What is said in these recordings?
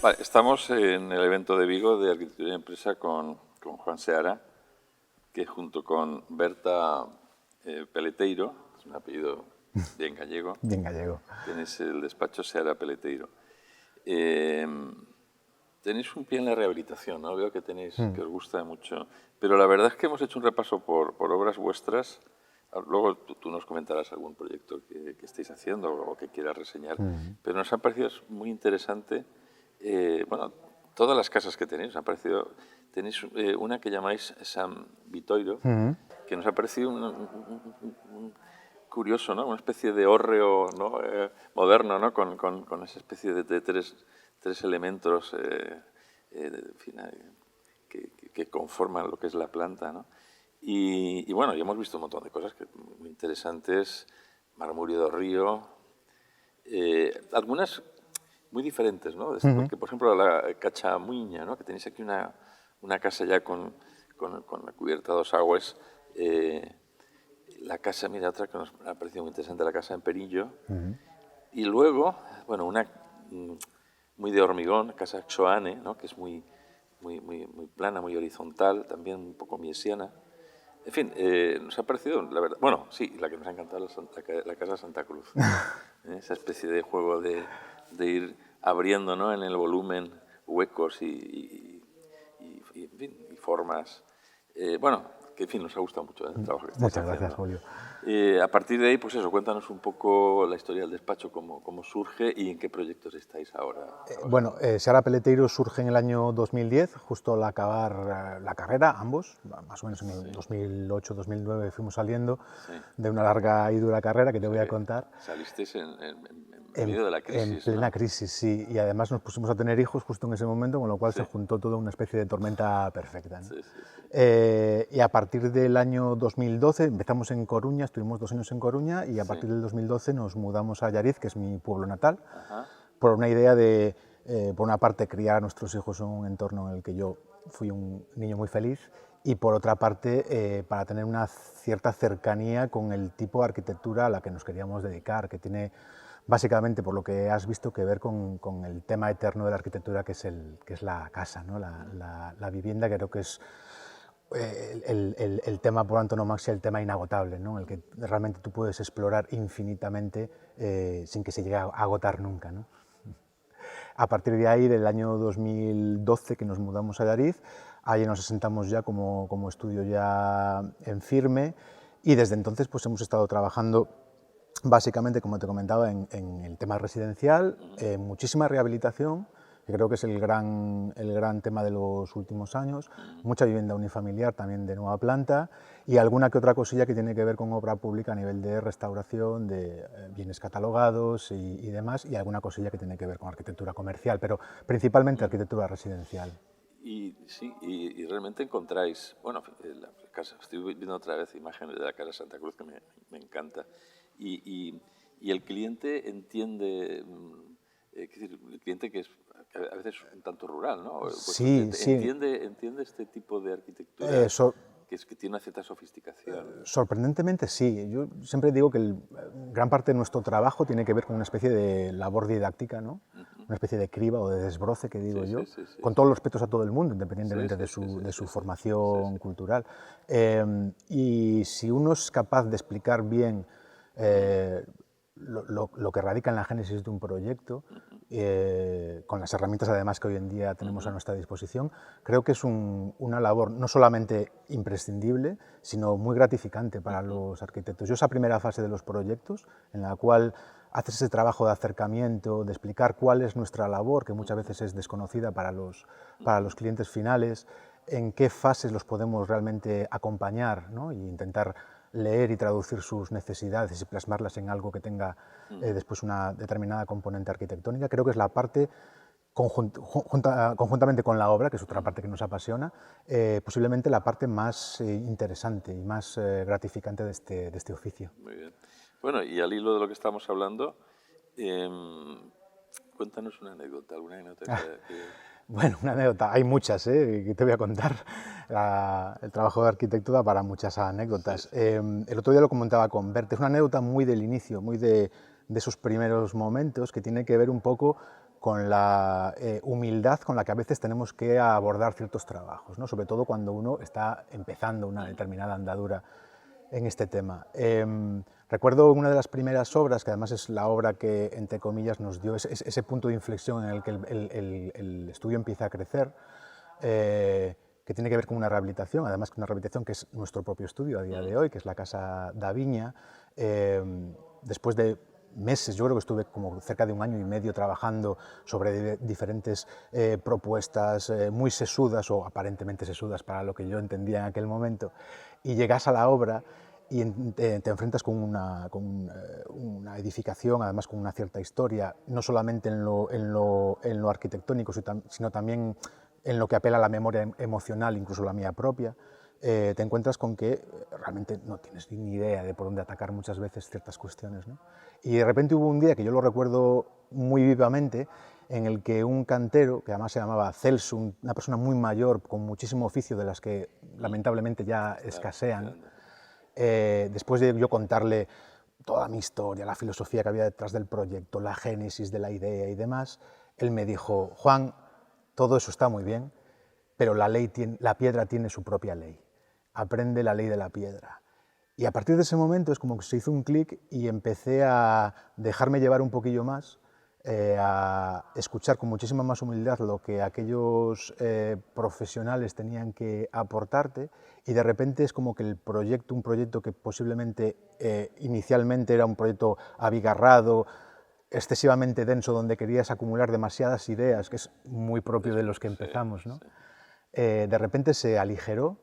Vale, estamos en el evento de Vigo de Arquitectura y Empresa con Juan Seara, que junto con Berta Peleteiro, es un apellido bien gallego, Bien gallego. tenéis el despacho Seara Peleteiro. Tenéis un pie en la rehabilitación, ¿no? Veo que tenéis, que os gusta mucho, pero la verdad es que hemos hecho un repaso por obras vuestras. Luego tú nos comentarás algún proyecto que estéis haciendo o que quieras reseñar, pero nos ha parecido muy interesante. Bueno, todas las casas que tenéis, tenéis una que llamáis San Vitoiro, que nos ha parecido un curioso, ¿no? Una especie de hórreo, ¿no? Moderno, ¿no? Con esa especie de tres elementos en fin, que conforman lo que es la planta, ¿no? Y bueno, ya hemos visto un montón de cosas muy interesantes, Marmurio do Río, algunas muy diferentes, ¿no? Porque, por ejemplo, la Cachamuiña, ¿no? Que tenéis aquí una casa ya con la cubierta a dos aguas. La casa, mira, otra que nos ha parecido muy interesante, la casa en Perillo. Y luego, bueno, una muy de hormigón, casa Xoane, ¿no? Que es muy plana, muy horizontal, también un poco miesiana. En fin, nos ha parecido, la verdad, bueno, sí, la que nos ha encantado es la casa Santa Cruz. Esa especie de juego de ir abriendo, ¿no? En el volumen huecos y en fin, y formas. Bueno, que en fin, nos ha gustado mucho el trabajo que estáis haciendo. Muchas gracias, Julio. A partir de ahí, pues eso, cuéntanos un poco la historia del despacho, cómo surge y en qué proyectos estáis ahora. Bueno, Seara Peleteiro surge en el año 2010, justo al acabar la carrera, ambos, más o menos en el 2008-2009 fuimos saliendo de una larga y dura carrera que te voy a contar. Salisteis en medio de la crisis, en plena crisis, sí, y además nos pusimos a tener hijos justo en ese momento, con lo cual se juntó toda una especie de tormenta perfecta, ¿no? Y a partir del año 2012 empezamos en Coruña, estuvimos 2 años en Coruña y a partir del 2012 nos mudamos a Allariz, que es mi pueblo natal, por una idea de, por una parte, criar a nuestros hijos en un entorno en el que yo fui un niño muy feliz y por otra parte para tener una cierta cercanía con el tipo de arquitectura a la que nos queríamos dedicar, que tiene básicamente, por lo que has visto, que ver con el tema eterno de la arquitectura, que es la casa, ¿no? la vivienda, que creo que es el tema por antonomasia, el tema inagotable, ¿no? El que realmente tú puedes explorar infinitamente sin que se llegue a agotar nunca, ¿no? A partir de ahí, del año 2012 que nos mudamos a Allariz, ahí nos asentamos ya como estudio ya en firme y desde entonces pues hemos estado trabajando básicamente, como te comentaba, en el tema residencial, muchísima rehabilitación, que creo que es el gran tema de los últimos años, mucha vivienda unifamiliar también de nueva planta y alguna que otra cosilla que tiene que ver con obra pública a nivel de restauración, de bienes catalogados y demás, y alguna cosilla que tiene que ver con arquitectura comercial, pero principalmente arquitectura residencial. Y sí, y realmente encontráis, bueno, la casa, estoy viendo otra vez imágenes de la casa Santa Cruz que me encanta, y el cliente entiende, es decir, el cliente que es a veces un tanto rural, ¿no? Sí, sí. ¿Entiende este tipo de arquitectura que tiene una cierta sofisticación? Sorprendentemente sí. Yo siempre digo que gran parte de nuestro trabajo tiene que ver con una especie de labor didáctica, ¿no? Una especie de criba o de desbroce, que digo yo, con todos los respetos a todo el mundo, independientemente de su formación cultural. Y si uno es capaz de explicar bien lo que radica en la génesis de un proyecto, con las herramientas además que hoy en día tenemos a nuestra disposición, creo que es una labor no solamente imprescindible, sino muy gratificante para los arquitectos. Yo esa primera fase de los proyectos, en la cual haces ese trabajo de acercamiento, de explicar cuál es nuestra labor, que muchas veces es desconocida para los clientes finales, en qué fases los podemos realmente acompañar, ¿no? E intentar leer y traducir sus necesidades y plasmarlas en algo que tenga después una determinada componente arquitectónica. Creo que es la parte, conjuntamente con la obra, que es otra parte que nos apasiona, posiblemente la parte más interesante y más gratificante de este oficio. Muy bien. Bueno, y al hilo de lo que estamos hablando, Cuéntanos una anécdota, alguna anécdota Bueno, una anécdota, hay muchas, que te voy a contar. El trabajo de arquitecto da para muchas anécdotas. Sí. El otro día lo comentaba con Bert, es una anécdota muy del inicio, muy de esos primeros momentos, que tiene que ver un poco con la humildad con la que a veces tenemos que abordar ciertos trabajos, ¿no? Sobre todo cuando uno está empezando una determinada andadura en este tema. Recuerdo una de las primeras obras, que además es la obra que, entre comillas, nos dio ese punto de inflexión en el que el estudio empieza a crecer, que tiene que ver con una rehabilitación, además que una rehabilitación que es nuestro propio estudio a día de hoy, que es la Casa da Viña. Después de meses, yo creo que estuve como cerca de 1 año y medio trabajando sobre diferentes propuestas muy sesudas o aparentemente sesudas para lo que yo entendía en aquel momento, y llegas a la obra y te enfrentas con una edificación, además con una cierta historia, no solamente en lo arquitectónico, sino también en lo que apela a la memoria emocional, incluso la mía propia. Te encuentras con que realmente no tienes ni idea de por dónde atacar muchas veces ciertas cuestiones, ¿no? Y de repente hubo un día que yo lo recuerdo muy vivamente, en el que un cantero, que además se llamaba Celso, una persona muy mayor, con muchísimo oficio, de las que lamentablemente ya escasean, después de yo contarle toda mi historia, la filosofía que había detrás del proyecto, la génesis de la idea y demás, él me dijo: Juan, todo eso está muy bien, pero la piedra tiene su propia ley. Aprende la ley de la piedra. Y a partir de ese momento es como que se hizo un clic y empecé a dejarme llevar un poquillo más, a escuchar con muchísima más humildad lo que aquellos profesionales tenían que aportarte, y de repente es como que un proyecto que posiblemente inicialmente era un proyecto abigarrado, excesivamente denso, donde querías acumular demasiadas ideas, que es muy propio de los que empezamos, ¿no? De repente se aligeró,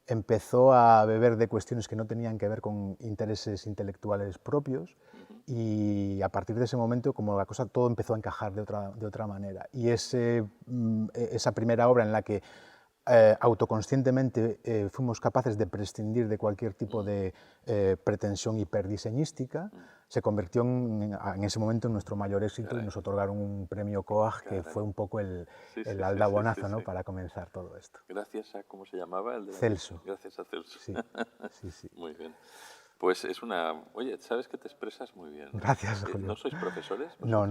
empezó a beber de cuestiones que no tenían que ver con intereses intelectuales propios, y a partir de ese momento, como la cosa, todo empezó a encajar de otra manera. Y esa primera obra en la que autoconscientemente fuimos capaces de prescindir de cualquier tipo de pretensión hiperdiseñística, se convirtió en ese momento en nuestro mayor éxito, y nos otorgaron un premio COAG, que fue un poco el aldabonazo, ¿no?, para comenzar todo esto. Gracias a, ¿cómo se llamaba? Celso. Gracias a Celso. Sí, sí. Muy bien. Pues es una... Oye, sabes que te expresas muy bien. Gracias, Julio. ¿No sois profesores? No.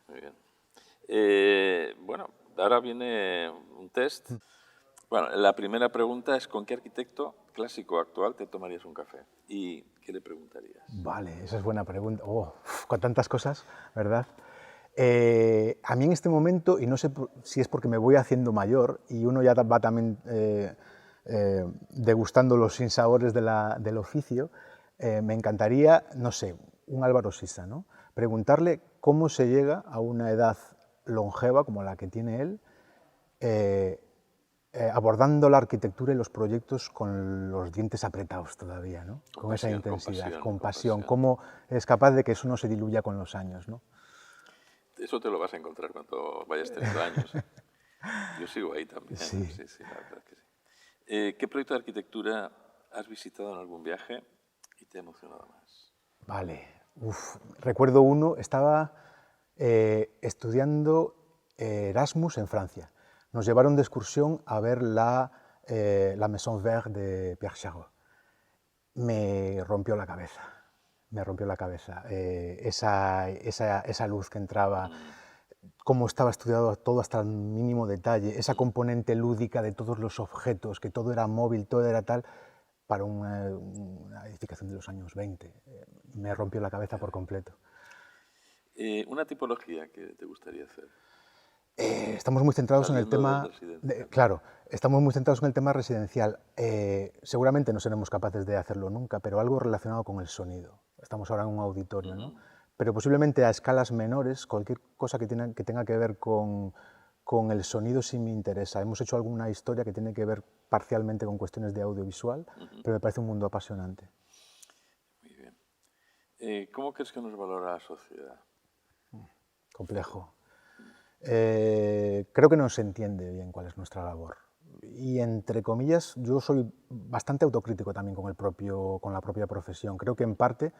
Muy bien. Bueno, ahora viene un test. Bueno, la primera pregunta es: ¿con qué arquitecto clásico o actual te tomarías un café? ¿Y qué le preguntarías? Vale, esa es buena pregunta. Con tantas cosas, ¿verdad? A mí en este momento, y no sé si es porque me voy haciendo mayor y uno ya va también degustando los sinsabores del oficio, me encantaría, no sé, un Álvaro Sisa, ¿no? Preguntarle cómo se llega a una edad longeva como la que tiene él, abordando la arquitectura y los proyectos con los dientes apretados todavía, ¿no? Con esa intensidad, con pasión. Cómo es capaz de que eso no se diluya con los años, ¿no? Eso te lo vas a encontrar cuando vayas teniendo años. Yo sigo ahí también. Sí, la verdad que sí. ¿Qué proyecto de arquitectura has visitado en algún viaje y te ha emocionado más? Vale. Recuerdo uno, estaba estudiando Erasmus en Francia. Nos llevaron de excursión a ver la Maison Verte de Pierre Charon. Me rompió la cabeza. Esa luz que entraba, cómo estaba estudiado todo hasta el mínimo detalle, esa componente lúdica de todos los objetos, que todo era móvil, todo era tal, para una edificación de los años 20. Me rompió la cabeza por completo. ¿Una tipología que te gustaría hacer? Estamos muy centrados en el tema... Claro, estamos muy centrados en el tema residencial. Seguramente no seremos capaces de hacerlo nunca, pero algo relacionado con el sonido. Estamos ahora en un auditorio, ¿no? Pero posiblemente a escalas menores, cualquier cosa que tenga que ver con el sonido sí me interesa. Hemos hecho alguna historia que tiene que ver parcialmente con cuestiones de audiovisual, pero me parece un mundo apasionante. Muy bien. ¿Cómo crees que nos valora la sociedad? Complejo. Creo que no se entiende bien cuál es nuestra labor. Y entre comillas, yo soy bastante autocrítico también con la propia profesión. Creo que en parte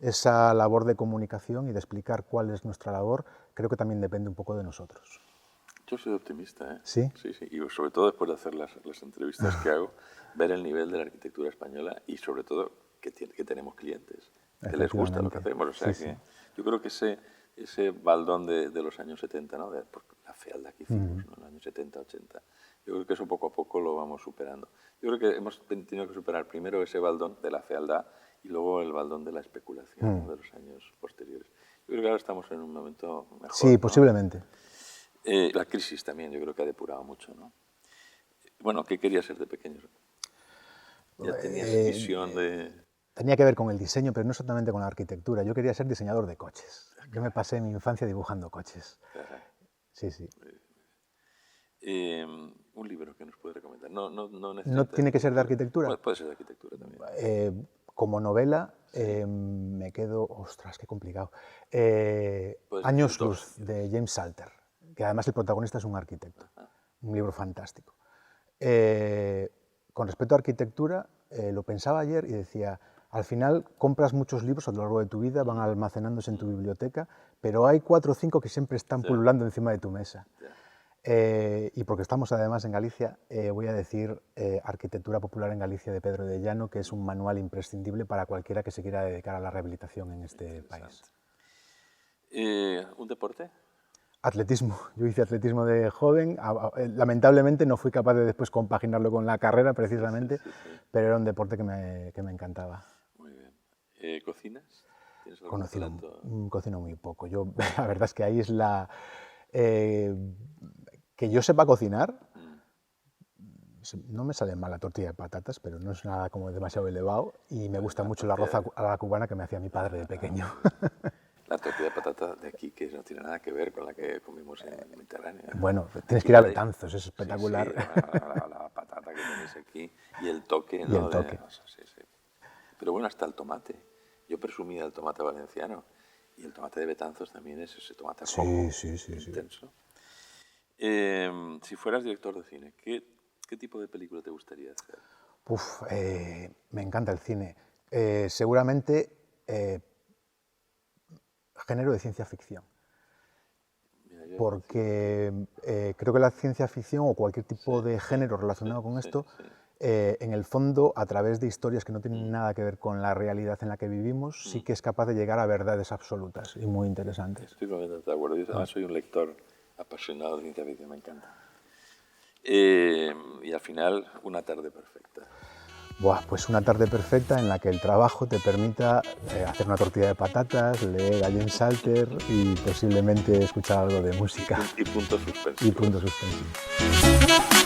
esa labor de comunicación y de explicar cuál es nuestra labor, creo que también depende un poco de nosotros. Yo soy optimista, ¿eh? ¿Sí? Sí, sí. Y sobre todo después de hacer las entrevistas que hago, ver el nivel de la arquitectura española y sobre todo que tenemos clientes, que les gusta lo que hacemos. O sea sí, que sí. yo creo que ese baldón de los años 70, ¿no? La fealdad que hicimos, ¿no? En los años 70, 80. Yo creo que eso poco a poco lo vamos superando. Yo creo que hemos tenido que superar primero ese baldón de la fealdad y luego el baldón de la especulación, ¿no? De los años posteriores. Yo creo que ahora estamos en un momento mejor. Sí, ¿no? posiblemente. La crisis también yo creo que ha depurado mucho, ¿no? Bueno, ¿qué querías ser de pequeño? ¿Ya tenías visión de...? Tenía que ver con el diseño, pero no exactamente con la arquitectura. Yo quería ser diseñador de coches. Yo me pasé mi infancia dibujando coches. Sí, sí. Un libro que nos puede recomendar. ¿No tiene que ser de arquitectura? Puede ser de arquitectura también. Como novela, me quedo... Ostras, qué complicado. Puede ser Años autor. Luz, de James Salter, que además el protagonista es un arquitecto. Un libro fantástico. Con respecto a arquitectura, lo pensaba ayer y decía, al final compras muchos libros a lo largo de tu vida, van almacenándose en tu biblioteca, pero hay 4 o 5 que siempre están pululando encima de tu mesa. Y porque estamos además en Galicia, voy a decir Arquitectura Popular en Galicia de Pedro de Llano, que es un manual imprescindible para cualquiera que se quiera dedicar a la rehabilitación en este país. ¿Un deporte? Atletismo. Yo hice atletismo de joven. Lamentablemente no fui capaz de después compaginarlo con la carrera, precisamente, pero era un deporte que me encantaba. Muy bien. ¿Cocinas? ¿Tienes algún plato? Cocino muy poco. La verdad es que ahí es la... que yo sepa cocinar, no me sale mal la tortilla de patatas, pero no es nada como demasiado elevado, y me gusta mucho el arroz a la cubana que me hacía mi padre de pequeño. La tortilla de patata de aquí, que no tiene nada que ver con la que comimos en el Mediterráneo. Bueno, tienes que ir a Betanzos, es espectacular. Sí, la patata que tenéis aquí y el toque. ¿No? Y el toque. Sí. Pero bueno, hasta el tomate. Yo presumía el tomate valenciano y el tomate de Betanzos también es ese tomate rojo intenso. Si fueras director de cine, ¿qué tipo de película te gustaría hacer? Me encanta el cine. Seguramente género de ciencia ficción. Porque creo que la ciencia ficción o cualquier tipo de género relacionado con esto, en el fondo, a través de historias que no tienen nada que ver con la realidad en la que vivimos, sí que es capaz de llegar a verdades absolutas y muy interesantes. Estoy completamente de acuerdo. Yo además soy un lector apasionado de ciencia ficción, me encanta. Y al final, una tarde perfecta. Pues una tarde perfecta en la que el trabajo te permita hacer una tortilla de patatas, leer a James Salter y posiblemente escuchar algo de música. Y puntos suspensivos. Y puntos suspensivos.